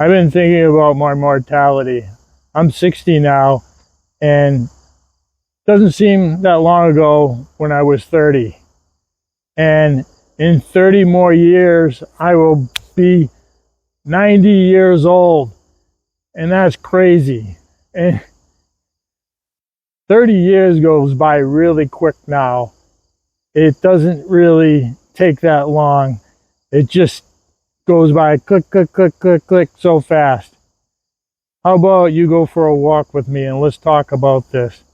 I've been thinking about my mortality. I'm 60 now, and it doesn't seem that long ago when I was 30. And in 30 more years, I will be 90 years old. And that's crazy. And 30 years goes by really quick now. It doesn't really take that long. It just goes by click, click, click, click, click so fast. How about you go for a walk with me and let's talk about this?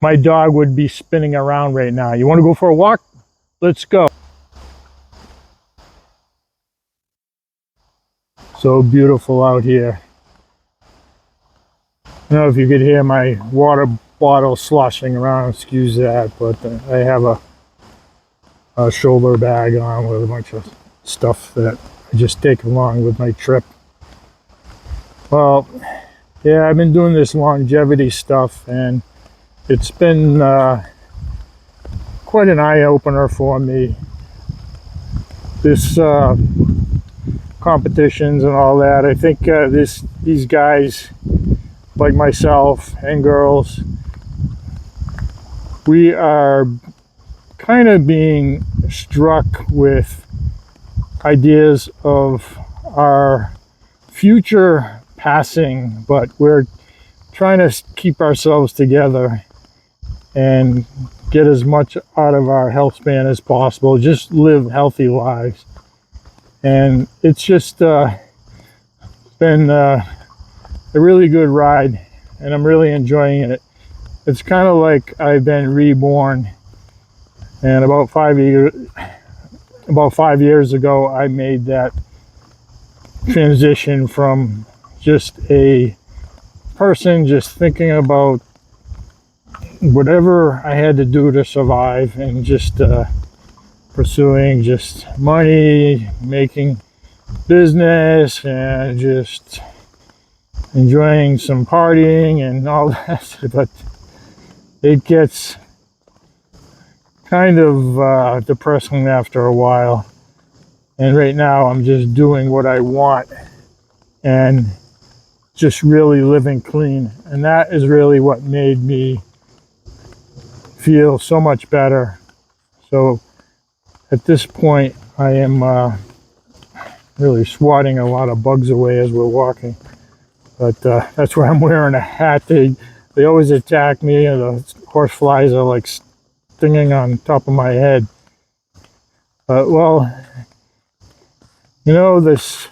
My dog would be spinning around right now. You want to go for a walk? Let's go. So beautiful out here. I don't know if you could hear my water bottle sloshing around, excuse that, but I have a shoulder bag on with a bunch of stuff that I just take along with my trip. Well, yeah, I've been doing this longevity stuff, and it's been quite an eye-opener for me. This competitions and all that. I think these guys, like myself and girls, we are kind of being struck with ideas of our future passing, but we're trying to keep ourselves together and get as much out of our health span as possible, just live healthy lives. And it's just been a really good ride, and I'm really enjoying it. It's kind of like I've been reborn. And about 5 years ago, I made that transition from just a person just thinking about whatever I had to do to survive, and just pursuing just money, making business, and just enjoying some partying and all that. But it gets kind of depressing after a while. And right now I'm just doing what I want and just really living clean. And that is really what made me feel so much better. So at this point, I am really swatting a lot of bugs away as we're walking. But that's why I'm wearing a hat. They always attack me, and the horse flies are like stinging on top of my head. Well, you know, this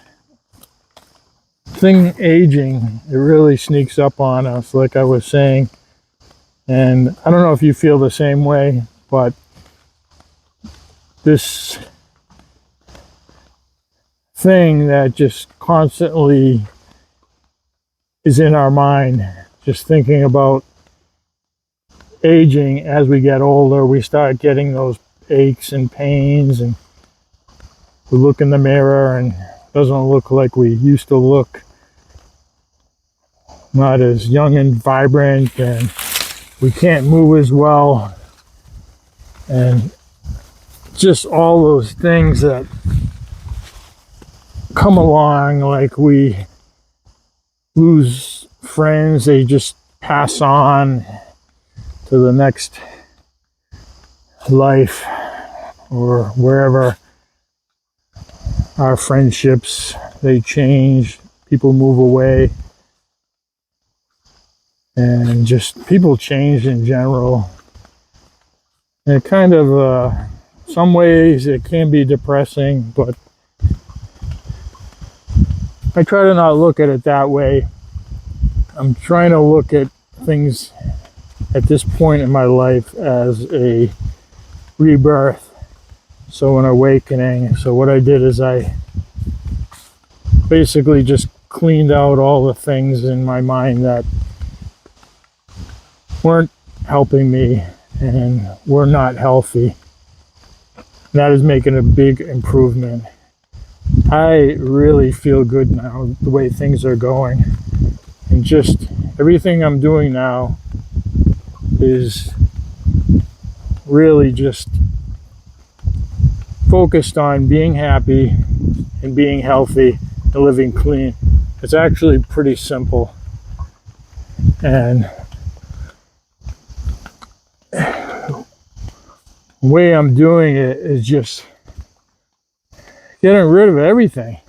thing aging, it really sneaks up on us, like I was saying. And I don't know if you feel the same way, but this thing that just constantly is in our mind, just thinking about aging. As we get older, we start getting those aches and pains, and we look in the mirror and it doesn't look like we used to look. Not as young and vibrant, and we can't move as well, and just all those things that come along, like we lose friends, they just pass on to the next life or wherever. Our friendships, they change, people move away, and just people change in general. And it kind of some ways it can be depressing, but I try to not look at it that way. I'm trying to look at things at this point in my life as a rebirth, so an awakening. So what I did is I basically just cleaned out all the things in my mind that weren't helping me and were not healthy. That is making a big improvement. I really feel good now, the way things are going. And just everything I'm doing now is really just focused on being happy and being healthy and living clean. It's actually pretty simple. And the way I'm doing it is just getting rid of everything.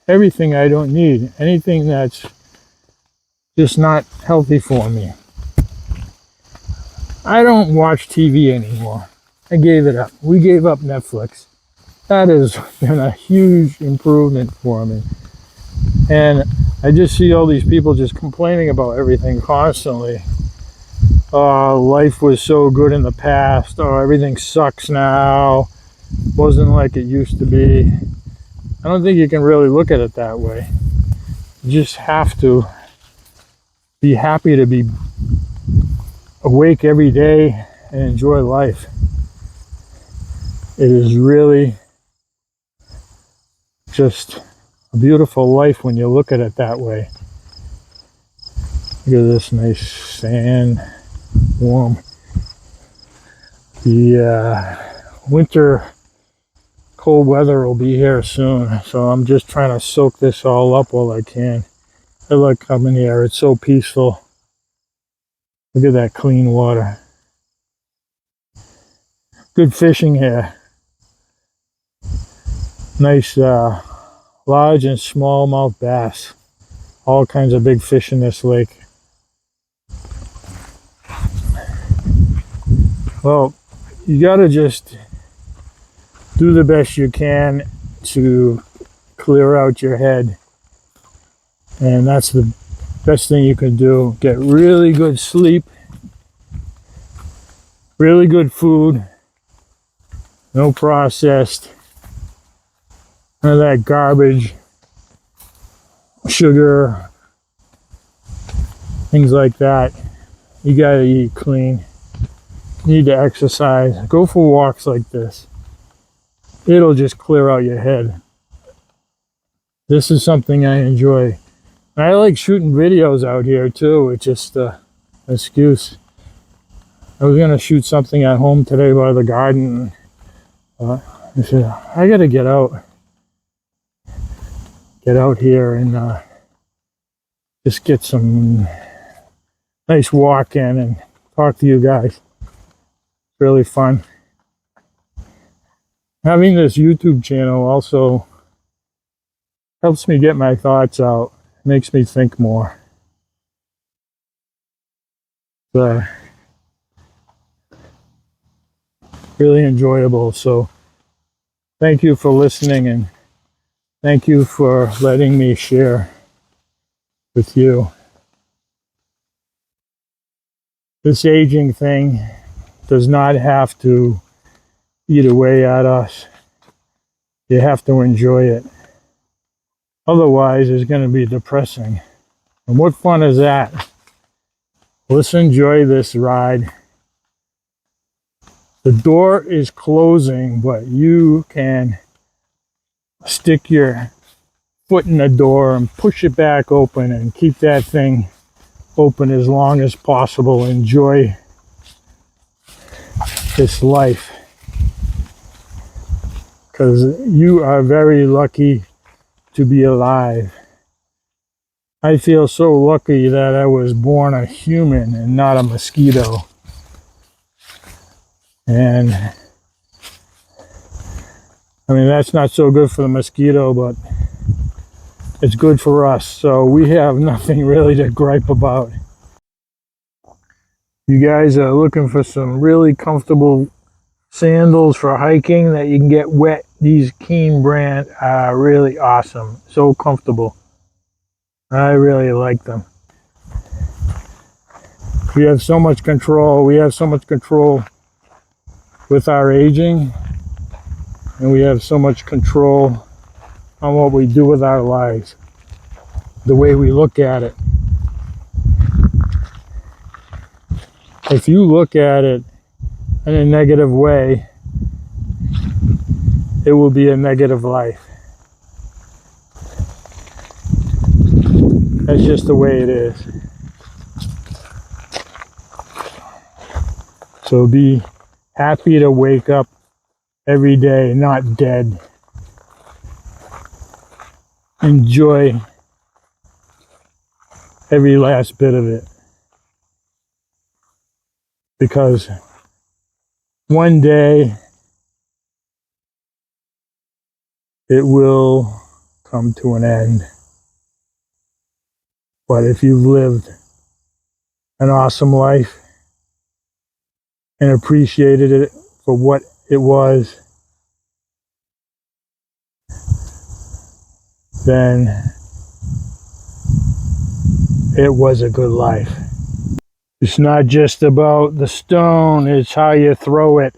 Everything I don't need. Anything that's just not healthy for me. I don't watch TV anymore. I gave it up. We gave up Netflix. That has been a huge improvement for me. And I just see all these people just complaining about everything constantly. Life was so good in the past. Oh, everything sucks now. Wasn't like it used to be. I don't think you can really look at it that way. You just have to be happy to be awake every day and enjoy life. It is really just a beautiful life when you look at it that way. Look at this nice sand, warm. The winter cold weather will be here soon, so I'm just trying to soak this all up while I can. I like coming here. It's so peaceful. Look at that clean water. Good fishing here. Nice large and smallmouth bass. All kinds of big fish in this lake. Well, you gotta just do the best you can to clear out your head. And that's the best thing you can do. Get really good sleep, really good food, no processed, none of that garbage, sugar, things like that. You gotta eat clean. You need to exercise. Go for walks like this. It'll just clear out your head. This is something I enjoy. I like shooting videos out here too. It's just an excuse. I was gonna shoot something at home today by the garden. I said, I gotta get out here and just get some nice walk in and talk to you guys. It's really fun. Having this YouTube channel also helps me get my thoughts out. Makes me think more. Really enjoyable. So thank you for listening, and thank you for letting me share with you. This aging thing does not have to eat away at us. You have to enjoy it. Otherwise, it's going to be depressing. And what fun is that? Let's enjoy this ride. The door is closing, but you can stick your foot in the door and push it back open and keep that thing open as long as possible. Enjoy this life. Because you are very lucky to be alive. I feel so lucky that I was born a human and not a mosquito. And I mean, that's not so good for the mosquito, but it's good for us. So we have nothing really to gripe about. You guys are looking for some really comfortable sandals for hiking that you can get wet. These Keen brand are really awesome. So comfortable. I really like them. We have so much control. We have so much control with our aging. And we have so much control on what we do with our lives. The way we look at it. If you look at it in a negative way, it will be a negative life. That's just the way it is. So be happy to wake up every day, not dead. enjoy every last bit of it. Because one day it will come to an end. But if you've lived an awesome life and appreciated it for what it was, then it was a good life. It's not just about the stone, it's how you throw it.